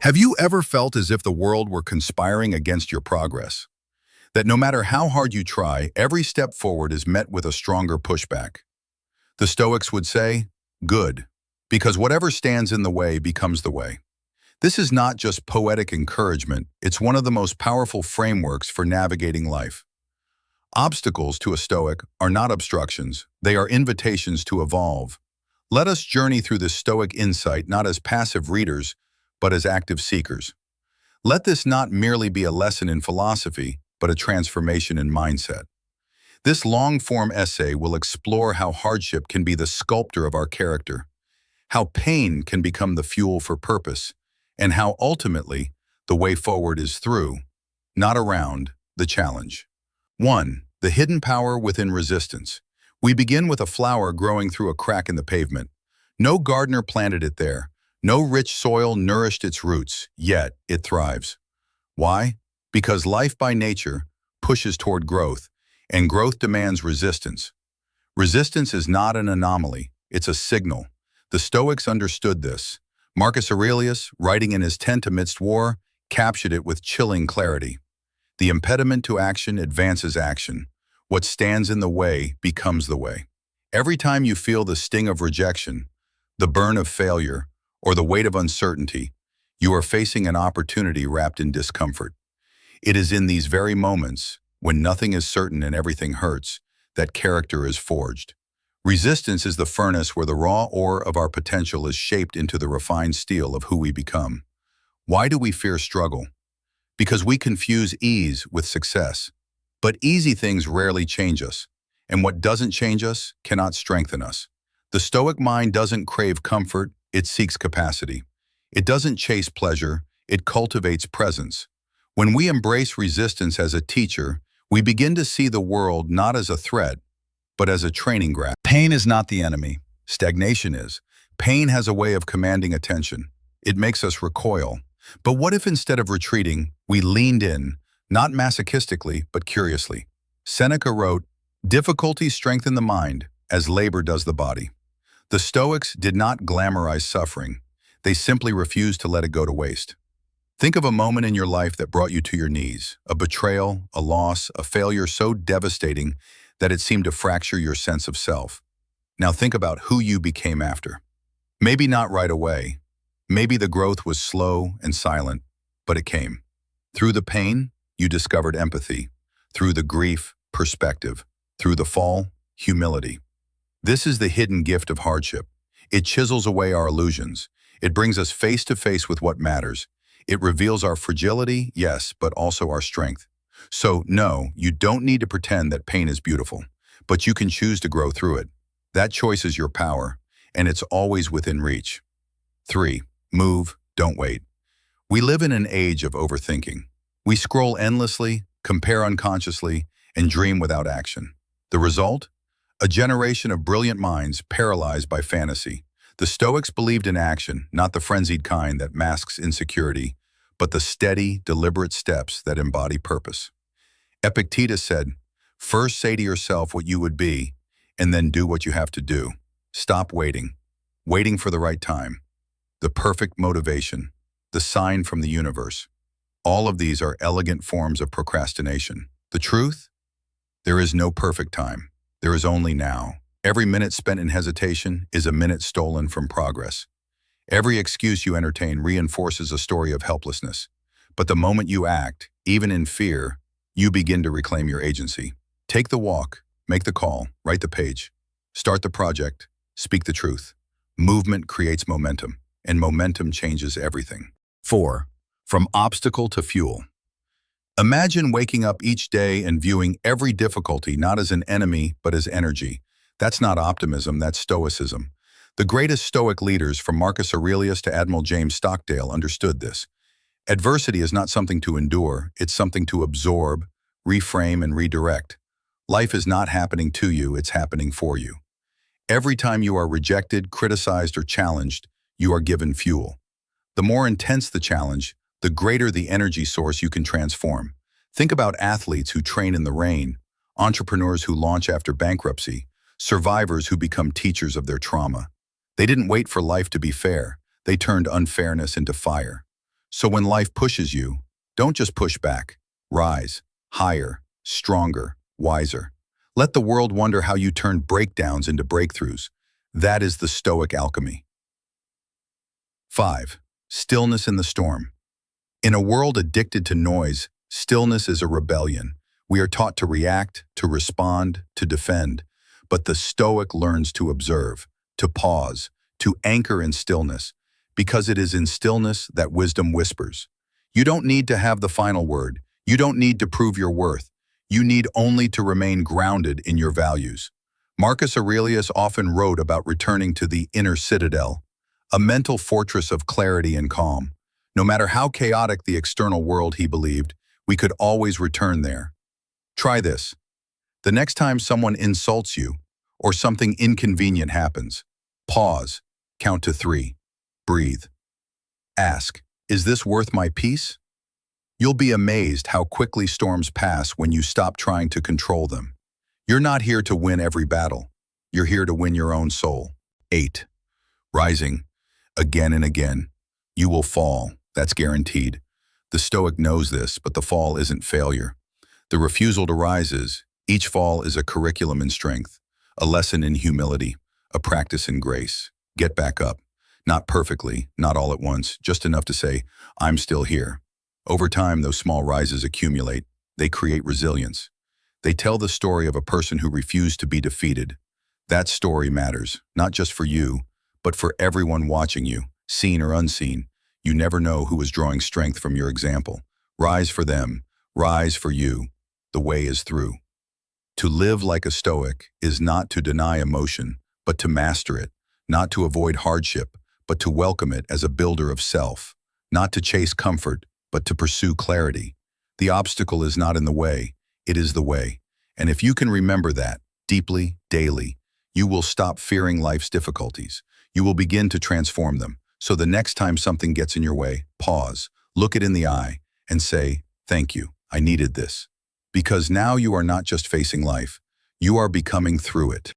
Have you ever felt as if the world were conspiring against your progress? That no matter how hard you try, every step forward is met with a stronger pushback? The Stoics would say, good, because whatever stands in the way becomes the way. This is not just poetic encouragement, it's one of the most powerful frameworks for navigating life. Obstacles to a Stoic are not obstructions, they are invitations to evolve. Let us journey through this Stoic insight not as passive readers, but as active seekers. Let this not merely be a lesson in philosophy, but a transformation in mindset. This long-form essay will explore how hardship can be the sculptor of our character, how pain can become the fuel for purpose, and how ultimately the way forward is through, not around, the challenge. 1. The hidden power within resistance. We begin with a flower growing through a crack in the pavement. No gardener planted it there. No rich soil nourished its roots, yet it thrives. Why? Because life by nature pushes toward growth, and growth demands resistance. Resistance is not an anomaly, it's a signal. The Stoics understood this. Marcus Aurelius, writing in his tent amidst war, captured it with chilling clarity. The impediment to action advances action. What stands in the way becomes the way. Every time you feel the sting of rejection, the burn of failure, or the weight of uncertainty, you are facing an opportunity wrapped in discomfort. It is in these very moments, when nothing is certain and everything hurts, that character is forged. Resistance is the furnace where the raw ore of our potential is shaped into the refined steel of who we become. Why do we fear struggle? Because we confuse ease with success. But easy things rarely change us, and what doesn't change us cannot strengthen us. The Stoic mind doesn't crave comfort, it seeks capacity. It doesn't chase pleasure, it cultivates presence. When we embrace resistance as a teacher, we begin to see the world not as a threat, but as a training ground. Pain is not the enemy. Stagnation is. Pain has a way of commanding attention. It makes us recoil. But what if instead of retreating, we leaned in, not masochistically, but curiously? Seneca wrote, "Difficulties strengthen the mind, as labor does the body." The Stoics did not glamorize suffering. They simply refused to let it go to waste. Think of a moment in your life that brought you to your knees, a betrayal, a loss, a failure so devastating that it seemed to fracture your sense of self. Now think about who you became after. Maybe not right away. Maybe the growth was slow and silent, but it came. Through the pain, you discovered empathy. Through the grief, perspective. Through the fall, humility. This is the hidden gift of hardship. It chisels away our illusions. It brings us face to face with what matters. It reveals our fragility, yes, but also our strength. So, no, you don't need to pretend that pain is beautiful, but you can choose to grow through it. That choice is your power, and it's always within reach. 3. Move, don't wait. We live in an age of overthinking. We scroll endlessly, compare unconsciously, and dream without action. The result? A generation of brilliant minds paralyzed by fantasy. The Stoics believed in action, not the frenzied kind that masks insecurity, but the steady, deliberate steps that embody purpose. Epictetus said, "First say to yourself what you would be, and then do what you have to do. Stop waiting. Waiting for the right time. The perfect motivation. The sign from the universe." All of these are elegant forms of procrastination. The truth? There is no perfect time. There is only now. Every minute spent in hesitation is a minute stolen from progress. Every excuse you entertain reinforces a story of helplessness. But the moment you act, even in fear, you begin to reclaim your agency. Take the walk, make the call, write the page, start the project, speak the truth. Movement creates momentum, and momentum changes everything. 4. From obstacle to fuel. Imagine waking up each day and viewing every difficulty not as an enemy, but as energy. That's not optimism, that's Stoicism. The greatest Stoic leaders, from Marcus Aurelius to Admiral James Stockdale, understood this. Adversity is not something to endure, it's something to absorb, reframe, and redirect. Life is not happening to you, it's happening for you. Every time you are rejected, criticized, or challenged, you are given fuel. The more intense the challenge, the greater the energy source you can transform. Think about athletes who train in the rain, entrepreneurs who launch after bankruptcy, survivors who become teachers of their trauma. They didn't wait for life to be fair. They turned unfairness into fire. So when life pushes you, don't just push back. Rise, higher, stronger, wiser. Let the world wonder how you turned breakdowns into breakthroughs. That is the Stoic alchemy. 5. Stillness in the storm. In a world addicted to noise, stillness is a rebellion. We are taught to react, to respond, to defend. But the Stoic learns to observe, to pause, to anchor in stillness, because it is in stillness that wisdom whispers. You don't need to have the final word. You don't need to prove your worth. You need only to remain grounded in your values. Marcus Aurelius often wrote about returning to the inner citadel, a mental fortress of clarity and calm. No matter how chaotic the external world, he believed, we could always return there. Try this. The next time someone insults you or something inconvenient happens, pause, count to 3, breathe. Ask, is this worth my peace? You'll be amazed how quickly storms pass when you stop trying to control them. You're not here to win every battle. You're here to win your own soul. 8. Rising. Again and again. You will fall. That's guaranteed. The Stoic knows this, but the fall isn't failure. The refusal to rise is, each fall is a curriculum in strength, a lesson in humility, a practice in grace. Get back up. Not perfectly, not all at once, just enough to say, I'm still here. Over time, those small rises accumulate. They create resilience. They tell the story of a person who refused to be defeated. That story matters, not just for you, but for everyone watching you, seen or unseen. You never know who is drawing strength from your example. Rise for them. Rise for you. The way is through. To live like a Stoic is not to deny emotion, but to master it, not to avoid hardship, but to welcome it as a builder of self, not to chase comfort, but to pursue clarity. The obstacle is not in the way, it is the way. And if you can remember that deeply, daily, you will stop fearing life's difficulties. You will begin to transform them. So the next time something gets in your way, pause, look it in the eye, and say, thank you, I needed this. Because now you are not just facing life, you are becoming through it.